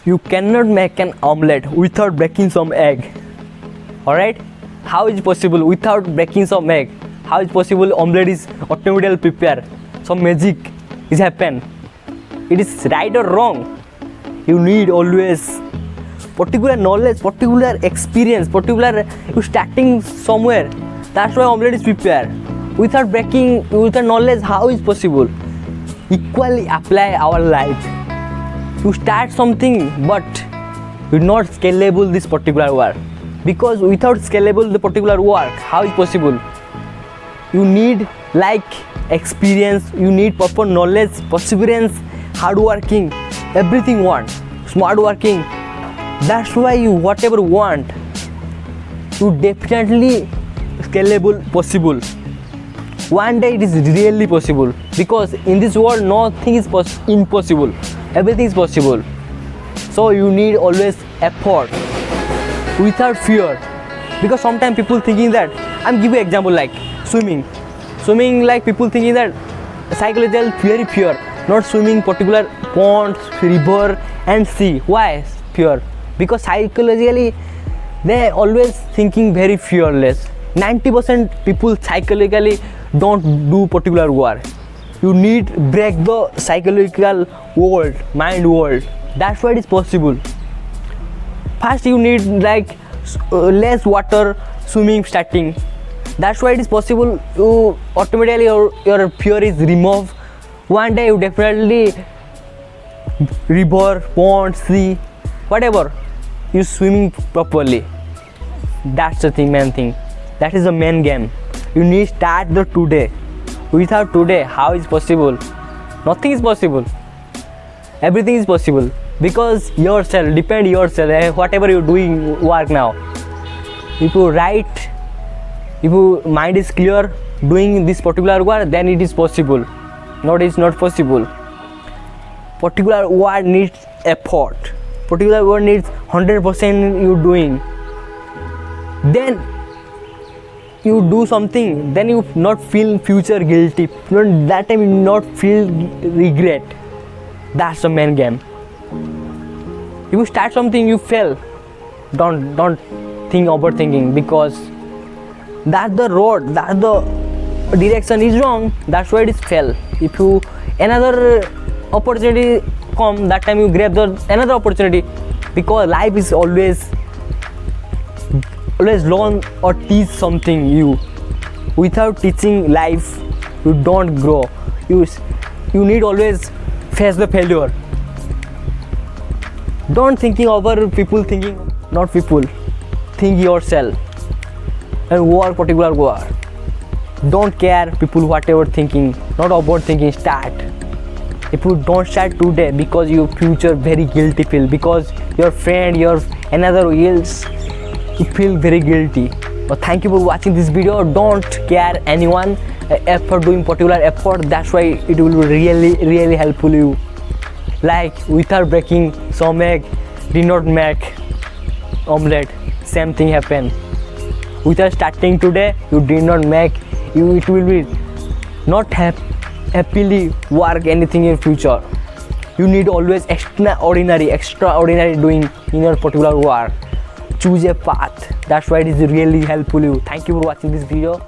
You cannot make an omelette without breaking some egg. Alright? How is it possible without breaking some egg? How is possible omelette is automatically prepared? Some magic is happen. It is right or wrong? You need always particular knowledge, particular experience, particular you starting somewhere. That's why omelette is prepared. Without breaking, without knowledge, how is possible? Equally apply our life. You start something, but you not scalable this particular work. Because without scalable the particular work, how is possible? You need like experience, you need proper knowledge, perseverance, hard working, everything want, smart working. That's why you whatever want, you definitely scalable possible. One day it is really possible, because in this world nothing is impossible, everything is possible. So you need always effort without fear, because sometimes people thinking that, I'm giving example like swimming like people thinking that psychological very fear, not swimming particular ponds, river and sea. Why fear? Because psychologically they always thinking very fearless. 90% people psychologically don't do particular work. You need break the psychological world, mind world. That's why it is possible. First you need like less water swimming starting. That's why it is possible. You automatically your fear is removed. One day you definitely river, pond, sea, whatever, you swimming properly. That's the thing, main thing. That is the main game. You need start the today. Without today, how is possible? Nothing is possible. Everything is possible, because yourself, depend yourself, whatever you're doing work now. If you write, if your mind is clear doing this particular work, then it is possible. Not is not possible. Particular work needs effort. Particular work needs 100% you doing. Then you do something, then you not feel future guilty. That time you not feel regret. That's the main game. If you start something, you fail. Don't think overthinking, because that's the road, that's the direction is wrong. That's why it is fail. If you another opportunity come, that time you grab the another opportunity, because life is always learn or teach something you. Without teaching life, you don't grow. You need always face the failure. Don't thinking over people thinking, not people. Think yourself and work particular work. Don't care people whatever thinking, not about thinking. Start. If you don't start today, because your future very guilty feel, because your friend, your another else, you feel very guilty. But thank you for watching this video. Don't care anyone effort doing particular effort. That's why it will be really helpful you. Like without breaking some egg, did not make omelette. Same thing happen. Without starting today, you did not make. It will be not happily work anything in future. You need always extraordinary doing in your particular work. Choose a path. That's why it is really helpful you. Thank you for watching this video.